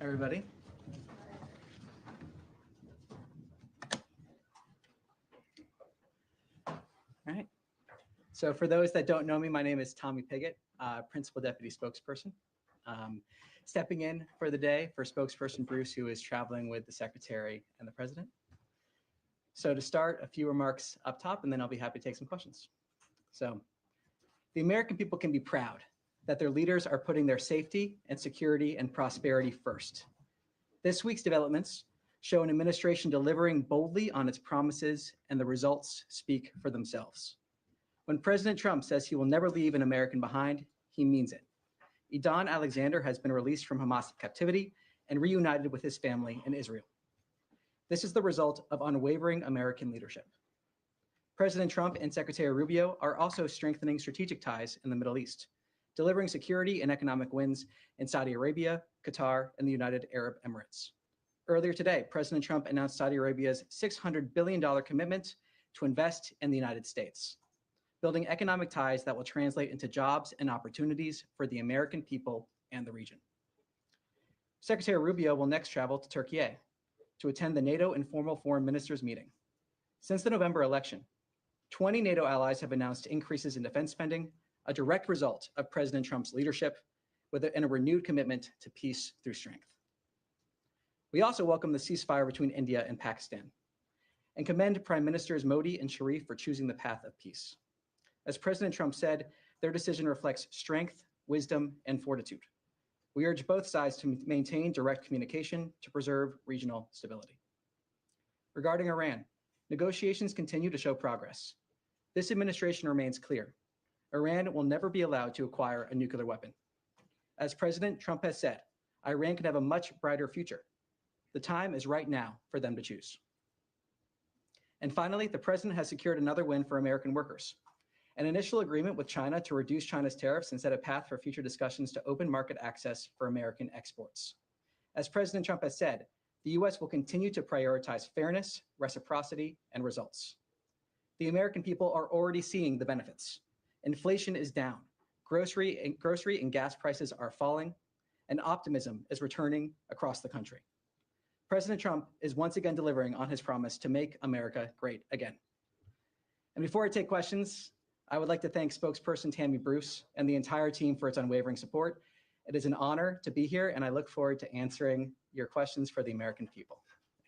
everybody. All right. So for those that don't know me, my name is Tommy Pigott, Principal Deputy Spokesperson. Stepping in for the day for Spokesperson Bruce, who is traveling with the Secretary and the President. So to start, a few remarks up top, and then I'll be happy to take some questions. So the American people can be proud that their leaders are putting their safety and security and prosperity first. This week's developments show an administration delivering boldly on its promises, and the results speak for themselves. When President Trump says he will never leave an American behind, he means it. Idan Alexander has been released from Hamas captivity and reunited with his family in Israel. This is the result of unwavering American leadership. President Trump and Secretary Rubio are also strengthening strategic ties in the Middle East, delivering security and economic wins in Saudi Arabia, Qatar, and the United Arab Emirates. Earlier today, President Trump announced Saudi Arabia's $600 billion commitment to invest in the United States, building economic ties that will translate into jobs and opportunities for the American people and the region. Secretary Rubio will next travel to Turkey to attend the NATO informal foreign ministers meeting. Since the November election, 20 NATO allies have announced increases in defense spending, a direct result of President Trump's leadership, and a renewed commitment to peace through strength. We also welcome the ceasefire between India and Pakistan and commend Prime Ministers Modi and Sharif for choosing the path of peace. As President Trump said, their decision reflects strength, wisdom, and fortitude. We urge both sides to maintain direct communication to preserve regional stability. Regarding Iran, negotiations continue to show progress. This administration remains clear. Iran will never be allowed to acquire a nuclear weapon. As President Trump has said, Iran can have a much brighter future. The time is right now for them to choose. And finally, the president has secured another win for American workers. An initial agreement with China to reduce China's tariffs and set a path for future discussions to open market access for American exports. As President Trump has said, the U.S. will continue to prioritize fairness, reciprocity, and results. The American people are already seeing the benefits. Inflation is down, grocery and gas prices are falling, and optimism is returning across the country. President Trump is once again delivering on his promise to make America great again. And before I take questions, I would like to thank Spokesperson Tammy Bruce and the entire team for its unwavering support. It is an honor to be here, and I look forward to answering your questions for the American people.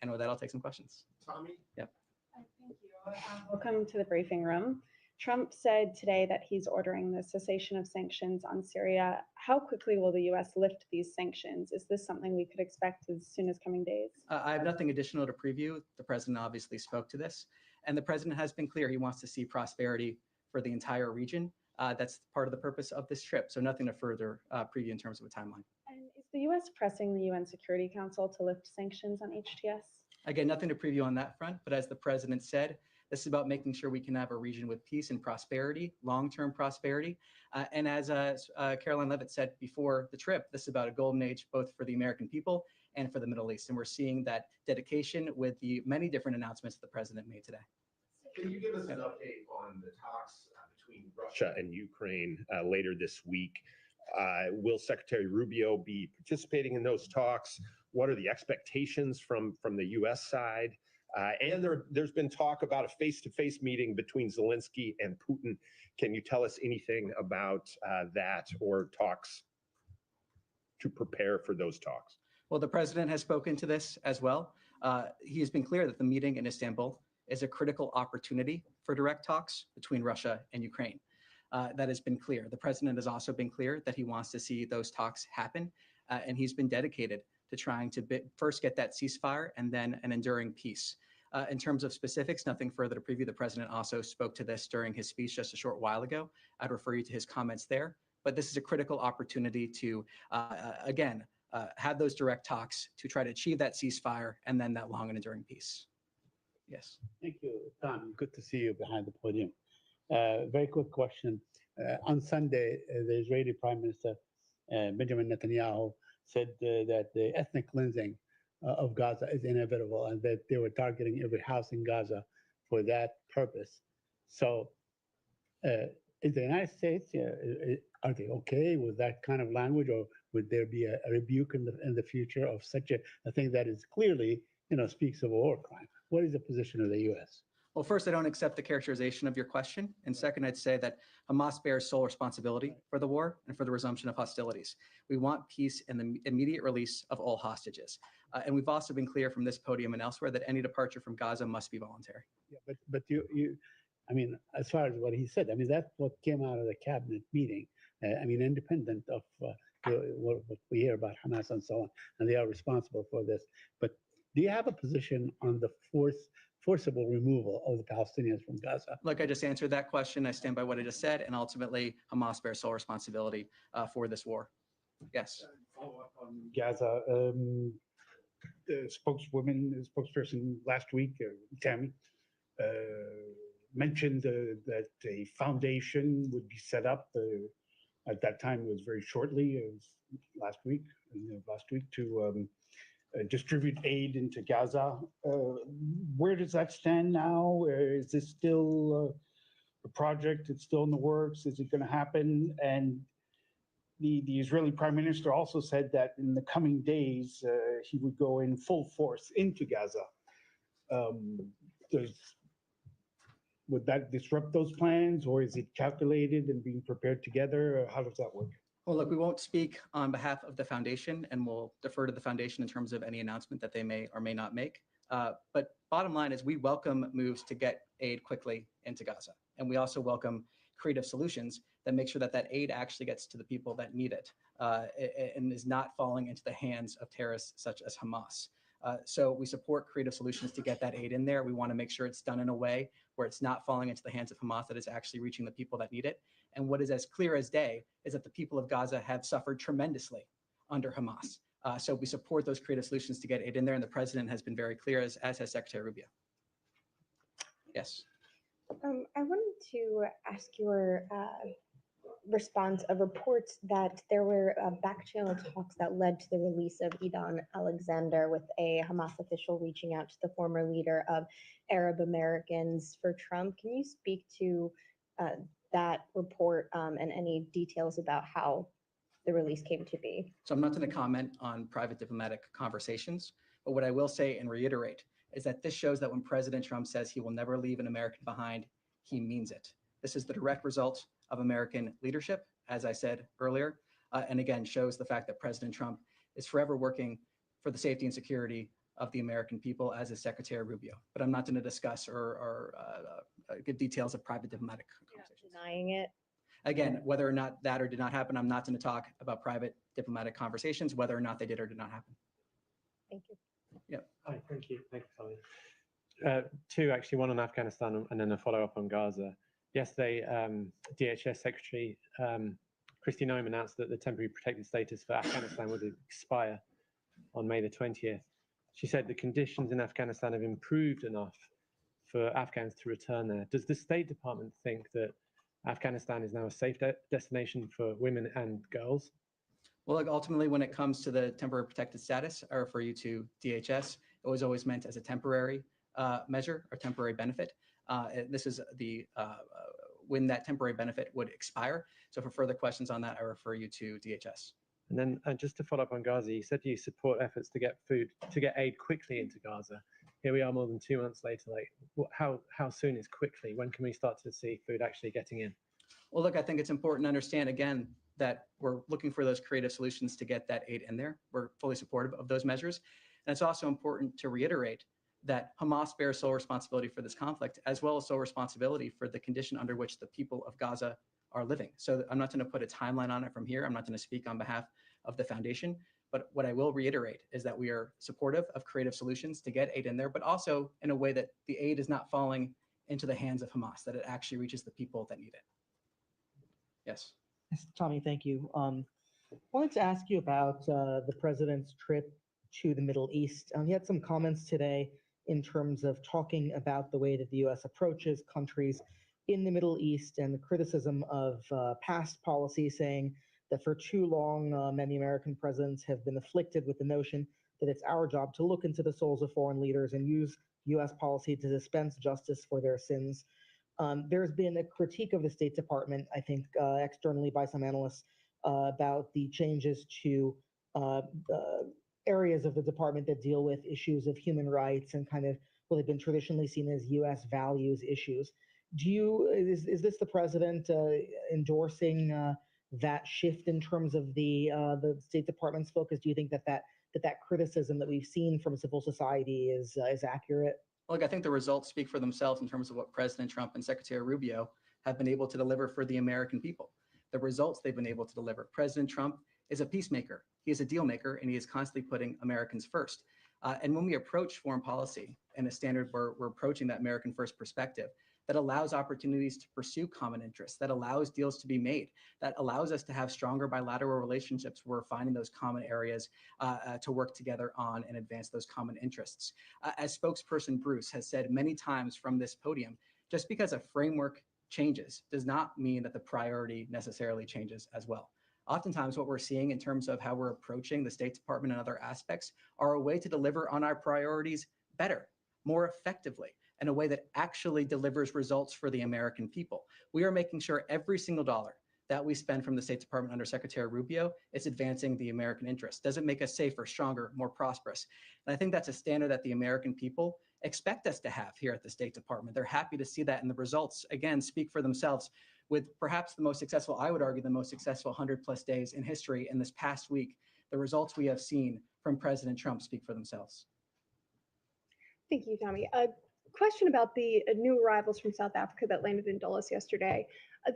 And with that, I'll take some questions. Tommy? Yep. Thank you. Welcome to the briefing room. Trump said today that he's ordering the cessation of sanctions on Syria. How quickly will the U.S. lift these sanctions? Is this something we could expect as soon as coming days? I have nothing additional to preview. The president obviously spoke to this, and the president has been clear he wants to see prosperity for the entire region. That's part of the purpose of this trip. So nothing to further preview in terms of a timeline. And is the U.S. pressing the UN Security Council to lift sanctions on HTS? Again, nothing to preview on that front, but as the president said, this is about making sure we can have a region with peace and prosperity, long-term prosperity. And as Caroline Levitt said before the trip, this is about a golden age, both for the American people and for the Middle East. And we're seeing that dedication with the many different announcements the president made today. Can you give us an update on the talks between Russia and Ukraine later this week? Will Secretary Rubio be participating in those talks? What are the expectations from the U.S. side? And there's been talk about a face-to-face meeting between Zelensky and Putin. Can you tell us anything about that or talks to prepare for those talks? Well, the president has spoken to this as well. He has been clear that the meeting in Istanbul is a critical opportunity for direct talks between Russia and Ukraine. That has been clear. The president has also been clear that he wants to see those talks happen, and he's been dedicated to trying to first get that ceasefire and then an enduring peace. In terms of specifics, nothing further to preview. The president also spoke to this during his speech just a short while ago. I'd refer you to his comments there. But this is a critical opportunity to, again, have those direct talks to try to achieve that ceasefire and then that long and enduring peace. Yes. Thank you, Tom. Good to see you behind the podium. Very quick question. On Sunday, the Israeli Prime Minister Benjamin Netanyahu said that the ethnic cleansing of Gaza is inevitable and that they were targeting every house in Gaza for that purpose. So is the United States, are they okay with that kind of language, or would there be a rebuke in the future of such a thing that is clearly, speaks of a war crime? What is the position of the U.S.? Well, first, I don't accept the characterization of your question. And second, I'd say that Hamas bears sole responsibility for the war and for the resumption of hostilities. We want peace and the immediate release of all hostages. And we've also been clear from this podium and elsewhere that any departure from Gaza must be voluntary. Yeah, but you, I mean, as far as what he said, I mean, that's what came out of the cabinet meeting. I mean, independent of what we hear about Hamas and so on, and they are responsible for this. But do you have a position on the forcible removal of the Palestinians from Gaza? Look, I just answered that question. I stand by what I just said, and ultimately, Hamas bears sole responsibility for this war. Yes. Follow up on Gaza. The spokesperson last week, Tammy, mentioned that a foundation would be set up. At that time, it was very shortly, it was last week, to distribute aid into Gaza. Where does that stand now? Is this still a project? It's still in the works? Is it going to happen? And the Israeli Prime Minister also said that in the coming days, he would go in full force into Gaza. Would that disrupt those plans, or is it calculated and being prepared together? How does that work? Well, look, we won't speak on behalf of the foundation, and we'll defer to the foundation in terms of any announcement that they may or may not make. But bottom line is we welcome moves to get aid quickly into Gaza. And we also welcome creative solutions that make sure that that aid actually gets to the people that need it and is not falling into the hands of terrorists such as Hamas. So we support creative solutions to get that aid in there. We want to make sure it's done in a way where it's not falling into the hands of Hamas, that is actually reaching the people that need it. And what is as clear as day is that the people of Gaza have suffered tremendously under Hamas. So we support those creative solutions to get aid in there. And the president has been very clear, as has Secretary Rubio. Yes. I wanted to ask your response of reports that there were back channel talks that led to the release of Idan Alexander, with a Hamas official reaching out to the former leader of Arab Americans for Trump. Can you speak to that report and any details about how the release came to be? So I'm not going to comment on private diplomatic conversations, but what I will say and reiterate is that this shows that when President Trump says he will never leave an American behind, he means it. This is the direct result of American leadership, as I said earlier, and again, shows the fact that President Trump is forever working for the safety and security of the American people, as is Secretary Rubio. But I'm not going to discuss or give details of private diplomatic conversations. Denying it? Again, whether or not that or did not happen, I'm not going to talk about private diplomatic conversations, whether or not they did or did not happen. Thank you. Yep. Hi, thank you. Thank you, Tommy. Two, actually, one on Afghanistan and then a follow-up on Gaza. Yesterday, DHS Secretary Kristi Noem announced that the temporary protected status for Afghanistan would expire on May the 20th. She said the conditions in Afghanistan have improved enough for Afghans to return there. Does the State Department think that Afghanistan is now a safe destination for women and girls? Well, like ultimately, when it comes to the temporary protected status, I refer you to DHS. It was always meant as a temporary measure or temporary benefit. This is the when that temporary benefit would expire. So for further questions on that, I refer you to DHS. And then just to follow up on Gaza, you said you support efforts to get aid quickly into Gaza. Here we are more than 2 months later. Like, how soon is quickly? When can we start to see food actually getting in? Well, look, I think it's important to understand, again, that we're looking for those creative solutions to get that aid in there. We're fully supportive of those measures. And it's also important to reiterate that Hamas bears sole responsibility for this conflict, as well as sole responsibility for the condition under which the people of Gaza are living. So I'm not going to put a timeline on it from here. I'm not going to speak on behalf of the foundation. But what I will reiterate is that we are supportive of creative solutions to get aid in there, but also in a way that the aid is not falling into the hands of Hamas, that it actually reaches the people that need it. Yes. Yes, Tommy, thank you. Wanted to ask you about the president's trip to the Middle East. He had some comments today in terms of talking about the way that the U.S. approaches countries in the Middle East and the criticism of past policy, saying that for too long, many American presidents have been afflicted with the notion that it's our job to look into the souls of foreign leaders and use U.S. policy to dispense justice for their sins. There's been a critique of the State Department, I think, externally by some analysts, about the changes to areas of the department that deal with issues of human rights and kind of what have been traditionally seen as U.S. values issues. Is this the president endorsing that shift in terms of the State Department's focus? Do you think that criticism that we've seen from civil society is accurate? Look, I think the results speak for themselves in terms of what President Trump and Secretary Rubio have been able to deliver for the American people. The results they've been able to deliver. President Trump is a peacemaker. He is a deal maker, and he is constantly putting Americans first. And when we approach foreign policy in a standard where we're approaching that American first perspective, that allows opportunities to pursue common interests, that allows deals to be made, that allows us to have stronger bilateral relationships where we're finding those common areas to work together on and advance those common interests. As spokesperson Bruce has said many times from this podium, just because a framework changes does not mean that the priority necessarily changes as well. Oftentimes what we're seeing in terms of how we're approaching the State Department and other aspects are a way to deliver on our priorities better, more effectively, in a way that actually delivers results for the American people. We are making sure every single dollar that we spend from the State Department under Secretary Rubio is advancing the American interest. Does it make us safer, stronger, more prosperous? And I think that's a standard that the American people expect us to have here at the State Department. They're happy to see that, and the results, again, speak for themselves with perhaps the most successful, I would argue, the most successful 100+ days in history in this past week. The results we have seen from President Trump speak for themselves. Thank you, Tommy. A question about the new arrivals from South Africa that landed in Dulles yesterday.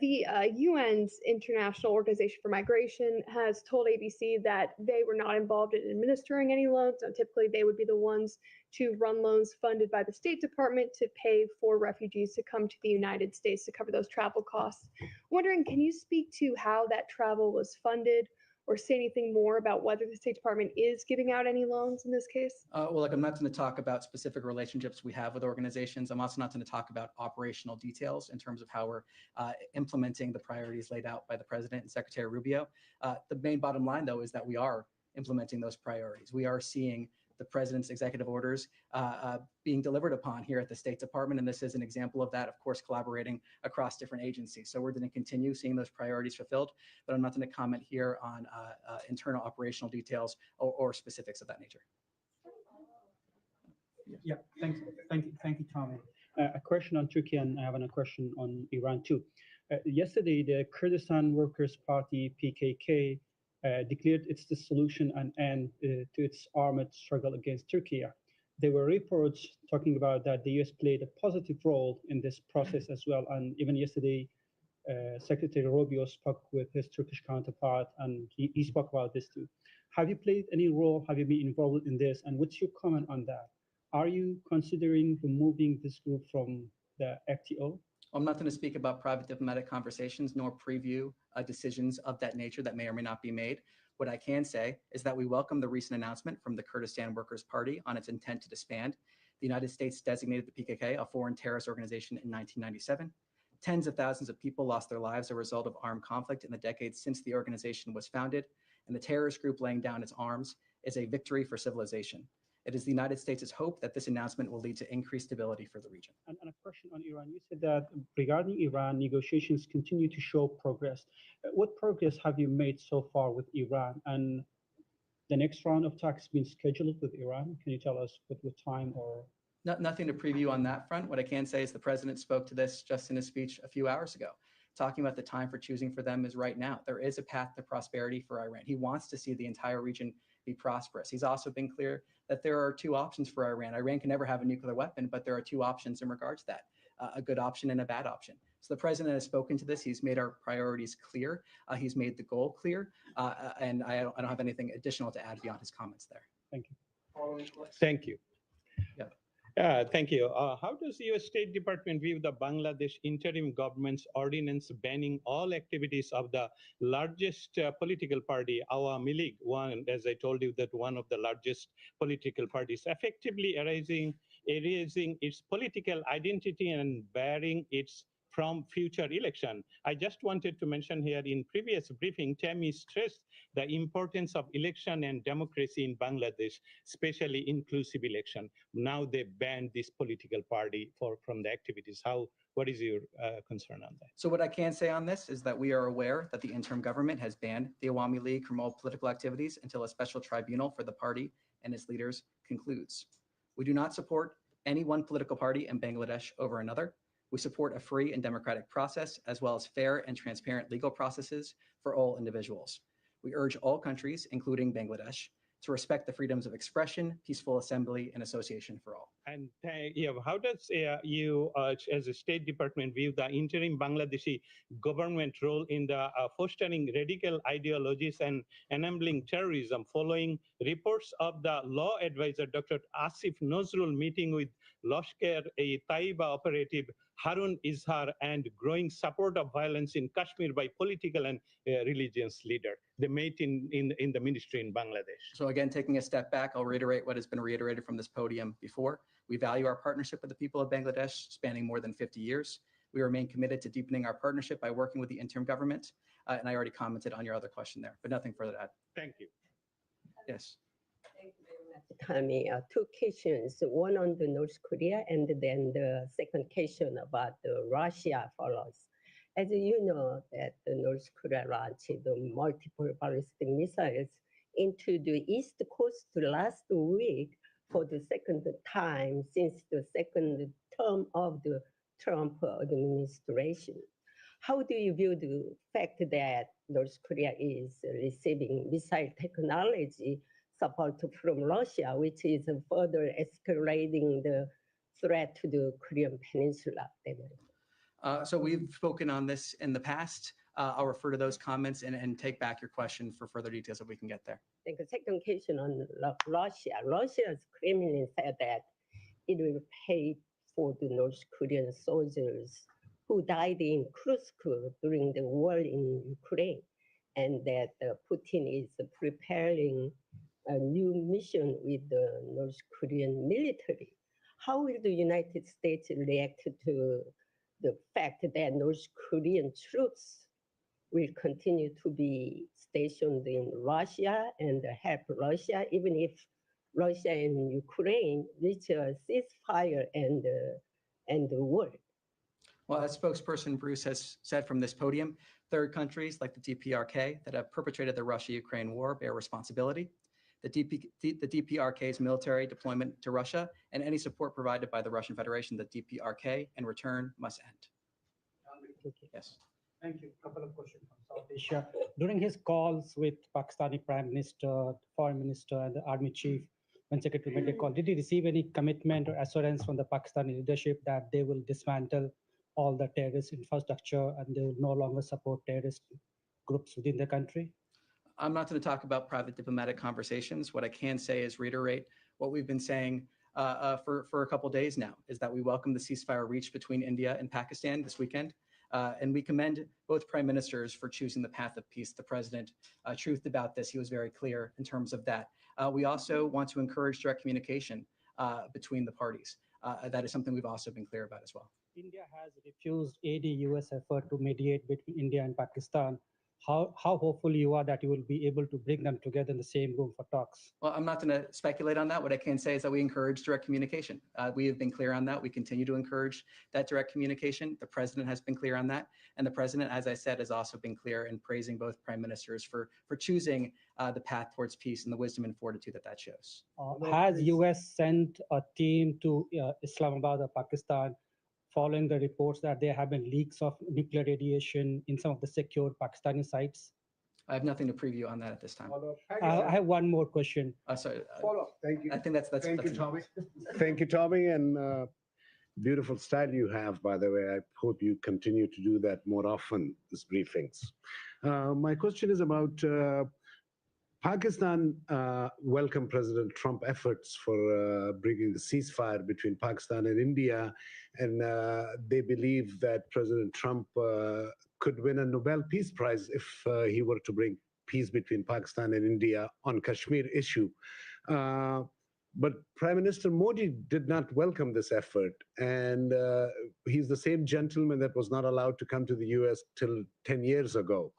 The UN's International Organization for Migration has told ABC that they were not involved in administering any loans. Now, typically, they would be the ones to run loans funded by the State Department to pay for refugees to come to the United States to cover those travel costs. Wondering, can you speak to how that travel was funded, or say anything more about whether the State Department is giving out any loans in this case? Well, look, I'm not going to talk about specific relationships we have with organizations. I'm also not going to talk about operational details in terms of how we're implementing the priorities laid out by the President and Secretary Rubio. The main bottom line, though, is that we are implementing those priorities. We are seeing the President's executive orders being delivered upon here at the State Department. And this is an example of that, of course, collaborating across different agencies. So we're going to continue seeing those priorities fulfilled, but I'm not going to comment here on internal operational details or specifics of that nature. Yeah, thank you, Tommy. A question on Turkey, and I have a question on Iran too. Yesterday, the Kurdistan Workers' Party, PKK, declared its dissolution and end to its armed struggle against Turkey. There were reports talking about that the US played a positive role in this process as well. And even yesterday, Secretary Rubio spoke with his Turkish counterpart, and he spoke about this too. Have you played any role? Have you been involved in this? And what's your comment on that? Are you considering removing this group from the FTO? I'm not going to speak about private diplomatic conversations nor preview decisions of that nature that may or may not be made. What I can say is that we welcome the recent announcement from the Kurdistan Workers' Party on its intent to disband. The United States designated the PKK a foreign terrorist organization in 1997. Tens of thousands of people lost their lives as a result of armed conflict in the decades since the organization was founded, and the terrorist group laying down its arms is a victory for civilization. It is the United States' hope that this announcement will lead to increased stability for the region. And a question on Iran. You said that regarding Iran, negotiations continue to show progress. What progress have you made so far with Iran? And the next round of talks been scheduled with Iran? Can you tell us what time or? Nothing to preview on that front. What I can say is the President spoke to this just in his speech a few hours ago, talking about the time for choosing for them is right now. There is a path to prosperity for Iran. He wants to see the entire region be prosperous. He's also been clear that there are two options for Iran. Iran can never have a nuclear weapon, but there are two options in regards to that, a good option and a bad option. So the President has spoken to this. He's made our priorities clear. He's made the goal clear. And I don't have anything additional to add beyond his comments there. Thank you. Thank you. Yeah. Thank you. How does U.S. State Department view the Bangladesh interim government's ordinance banning all activities of the largest political party, Awami League, one, as I told you, that one of the largest political parties, effectively erasing its political identity and barring its from future election. I just wanted to mention here in previous briefing, Tammy stressed the importance of election and democracy in Bangladesh, especially inclusive election. Now they banned this political party from the activities. What is your concern on that? So what I can say on this is that we are aware that the interim government has banned the Awami League from all political activities until a special tribunal for the party and its leaders concludes. We do not support any one political party in Bangladesh over another. We support a free and democratic process, as well as fair and transparent legal processes for all individuals. We urge all countries, including Bangladesh, to respect the freedoms of expression, peaceful assembly, and association for all. And how does you, as a State Department, view the interim Bangladeshi government role in the fostering radical ideologies and enabling terrorism, following reports of the law advisor Dr. Asif Nazrul meeting with Lashkar-e-Taiba operative Harun Izhar and growing support of violence in Kashmir by political and religious leader? They met in the ministry in Bangladesh. So again, taking a step back, I'll reiterate what has been reiterated from this podium before. We value our partnership with the people of Bangladesh, spanning more than 50 years. We remain committed to deepening our partnership by working with the interim government. And I already commented on your other question there, but nothing further to add. Thank you. Yes. Thank you very much, Tammy. Two questions, one on the North Korea, and then the second question about the Russia follows. As you know, that the North Korea launched the multiple ballistic missiles into the East Coast last week for the second time since the second term of the Trump administration. How do you view the fact that North Korea is receiving missile technology support from Russia, which is further escalating the threat to the Korean Peninsula? So we've spoken on this in the past. I'll refer to those comments and take back your question for further details if we can get there. The second question on Russia. Russia's Kremlin said that it will pay for the North Korean soldiers who died in Kursk during the war in Ukraine, and that Putin is preparing a new mission with the North Korean military. How will the United States react to the fact that North Korean troops will continue to be stationed in Russia and help Russia, even if Russia and Ukraine reach a ceasefire and the war? Well, as spokesperson Bruce has said from this podium, third countries like the DPRK that have perpetrated the Russia-Ukraine war bear responsibility. The DPRK's military deployment to Russia and any support provided by the Russian Federation, the DPRK, in return must end. Yes. Thank you. A couple of questions from South Asia. During his calls with Pakistani Prime Minister, Foreign Minister, and the Army Chief, when Secretary made a call, did he receive any commitment or assurance from the Pakistani leadership that they will dismantle all the terrorist infrastructure and they will no longer support terrorist groups within the country? I'm not going to talk about private diplomatic conversations. What I can say is reiterate what we've been saying for a couple days now, is that we welcome the ceasefire reached between India and Pakistan this weekend. And we commend both prime ministers for choosing the path of peace. The president truthed about this. He was very clear in terms of that. We also want to encourage direct communication between the parties. That is something we've also been clear about as well. India has refused any US effort to mediate between India and Pakistan. How hopeful you are that you will be able to bring them together in the same room for talks? Well, I'm not going to speculate on that. What I can say is that we encourage direct communication. We have been clear on that. We continue to encourage that direct communication. The president has been clear on that. And the president, as I said, has also been clear in praising both prime ministers for choosing the path towards peace and the wisdom and fortitude that shows. Has US sent a team to Islamabad or Pakistan following the reports that there have been leaks of nuclear radiation in some of the secured Pakistani sites? I have nothing to preview on that at this time. I have one more question. Sorry. Follow-up. Thank you. I think that's Thank you, enough. Tommy. Thank you, Tommy, and beautiful style you have, by the way. I hope you continue to do that more often, these briefings. My question is about Pakistan welcomed President Trump efforts for bringing the ceasefire between Pakistan and India, and they believe that President Trump could win a Nobel Peace Prize if he were to bring peace between Pakistan and India on Kashmir issue. But Prime Minister Modi did not welcome this effort. And he's the same gentleman that was not allowed to come to the US till 10 years ago.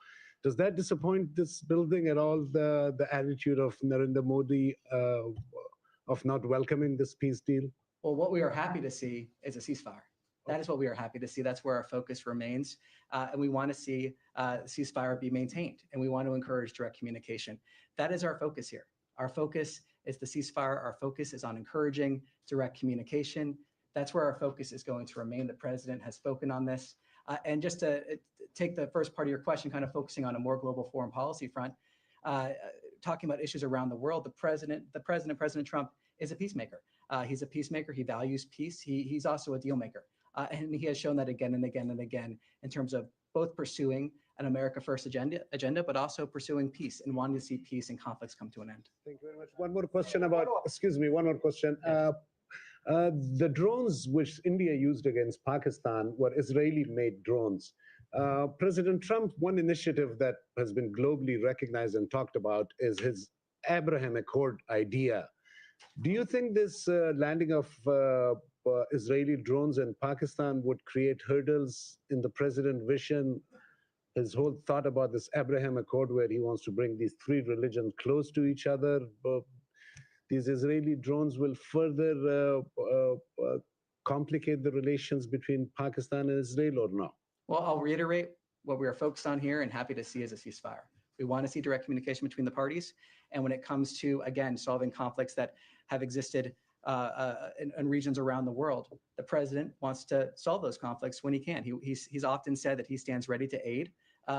Does that disappoint this building at all, the attitude of Narendra Modi of not welcoming this peace deal? Well, what we are happy to see is a ceasefire. That is what we are happy to see. That's where our focus remains. And we want to see ceasefire be maintained. And we want to encourage direct communication. That is our focus here. Our focus is the ceasefire. Our focus is on encouraging direct communication. That's where our focus is going to remain. The president has spoken on this. And just to take the first part of your question, kind of focusing on a more global foreign policy front, talking about issues around the world, President Trump is a peacemaker. He's a peacemaker. He values peace. He's also a deal maker. And he has shown that again and again and again in terms of both pursuing an America First agenda, but also pursuing peace and wanting to see peace and conflicts come to an end. Thank you very much. One more question about, excuse me, one more question. The drones which India used against Pakistan were Israeli-made drones. President Trump, one initiative that has been globally recognized and talked about is his Abraham Accord idea. Do you think this landing of Israeli drones in Pakistan would create hurdles in the president's vision, his whole thought about this Abraham Accord where he wants to bring these three religions close to each other? These Israeli drones will further complicate the relations between Pakistan and Israel or no? Well, I'll reiterate what we are focused on here and happy to see as a ceasefire. We want to see direct communication between the parties. And when it comes to, again, solving conflicts that have existed in regions around the world, the president wants to solve those conflicts when he can. He's often said that he stands ready to aid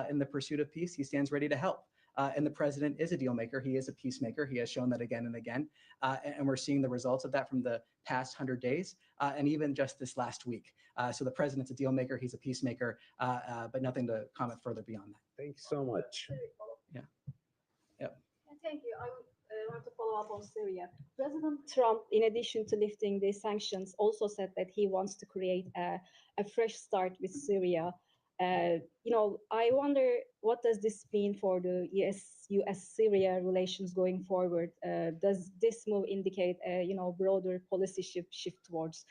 in the pursuit of peace. He stands ready to help. And the president is a deal maker. He is a peacemaker. He has shown that again and again. And we're seeing the results of that from the past 100 days and even just this last week. So the president's a deal maker. He's a peacemaker, but nothing to comment further beyond that. Thank you so much. Yeah. Yep. Thank you. I want to follow up on Syria. President Trump, in addition to lifting the sanctions, also said that he wants to create a fresh start with Syria. I wonder, what does this mean for the US-Syria relations going forward? Does this move indicate a broader policy shift towards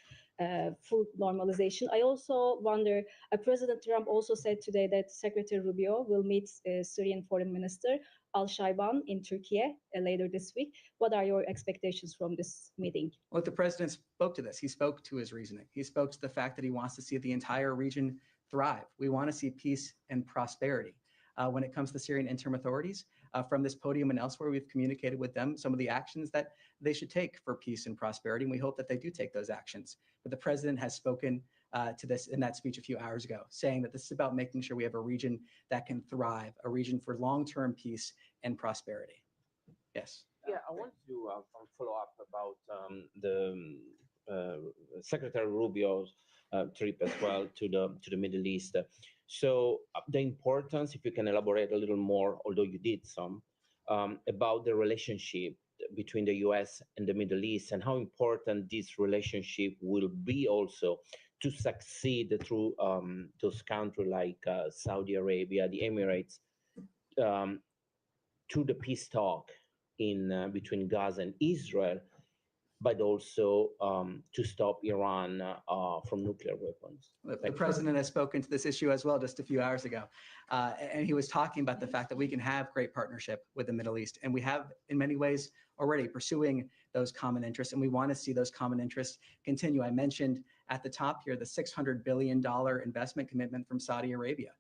full normalization? I also wonder, President Trump also said today that Secretary Rubio will meet Syrian Foreign Minister Al-Shaiban in Turkey later this week. What are your expectations from this meeting? Well, the president spoke to this. He spoke to his reasoning. He spoke to the fact that he wants to see the entire region thrive. We want to see peace and prosperity. When it comes to Syrian interim authorities, from this podium and elsewhere, we've communicated with them some of the actions that they should take for peace and prosperity, and we hope that they do take those actions. But the president has spoken to this in that speech a few hours ago, saying that this is about making sure we have a region that can thrive, a region for long-term peace and prosperity. Yes. Yeah, I want to follow up about the Secretary Rubio's trip as well to the Middle East. So the importance, if you can elaborate a little more, although you did some, about the relationship between the US and the Middle East and how important this relationship will be also to succeed through those countries like Saudi Arabia, the Emirates, to the peace talk in between Gaza and Israel, but also to stop Iran from nuclear weapons. The president has spoken to this issue as well just a few hours ago. And he was talking about the fact that we can have great partnership with the Middle East. And we have, in many ways, already pursuing those common interests. And we want to see those common interests continue. I mentioned at the top here the $600 billion investment commitment from Saudi Arabia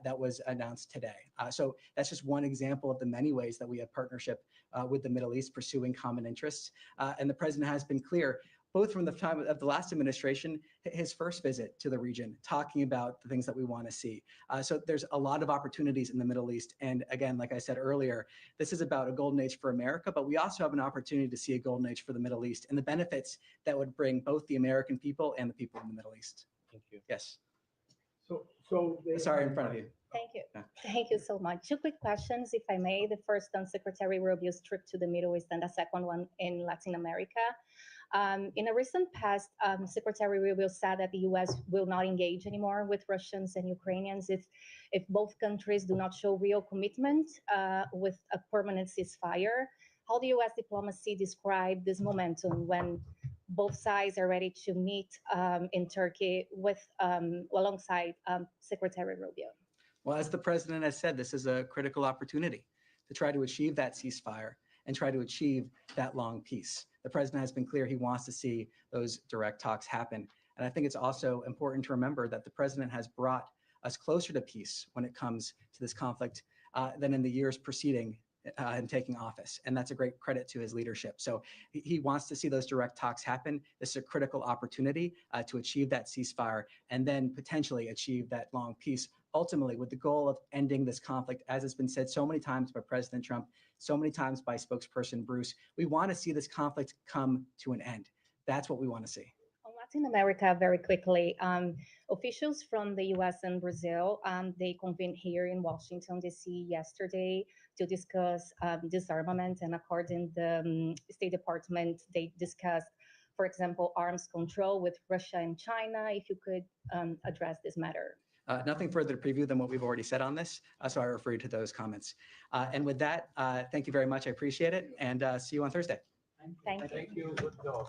that was announced today. So that's just one example of the many ways that we have partnership with the Middle East pursuing common interests. And the president has been clear, both from the time of the last administration, his first visit to the region, talking about the things that we want to see. So there's a lot of opportunities in the Middle East. And again, like I said earlier, this is about a golden age for America, but we also have an opportunity to see a golden age for the Middle East and the benefits that would bring both the American people and the people in the Middle East. Thank you. Yes. Sorry, in front of you. Thank you. Yeah. Thank you so much. Two quick questions, if I may. The first on Secretary Rubio's trip to the Middle East and the second one in Latin America. In a recent past, Secretary Rubio said that the U.S. will not engage anymore with Russians and Ukrainians if both countries do not show real commitment with a permanent ceasefire. how the U.S. diplomacy describe this momentum when both sides are ready to meet in Turkey with alongside Secretary Rubio? Well, as the president has said, this is a critical opportunity to try to achieve that ceasefire and try to achieve that long peace. The president has been clear he wants to see those direct talks happen. And I think it's also important to remember that the president has brought us closer to peace when it comes to this conflict than in the years preceding him taking office. And that's a great credit to his leadership. So he wants to see those direct talks happen. This is a critical opportunity to achieve that ceasefire and then potentially achieve that long peace, ultimately with the goal of ending this conflict, as has been said so many times by President Trump, so many times by spokesperson Bruce. We want to see this conflict come to an end. That's what we want to see. Latin America, very quickly, officials from the US and Brazil, they convened here in Washington, D.C. yesterday to discuss disarmament. And according to the State Department, they discussed, for example, arms control with Russia and China. If you could address this matter. Nothing further to preview than what we've already said on this, so I refer you to those comments. And with that, thank you very much. I appreciate it, and see you on Thursday. Thank you. Good job.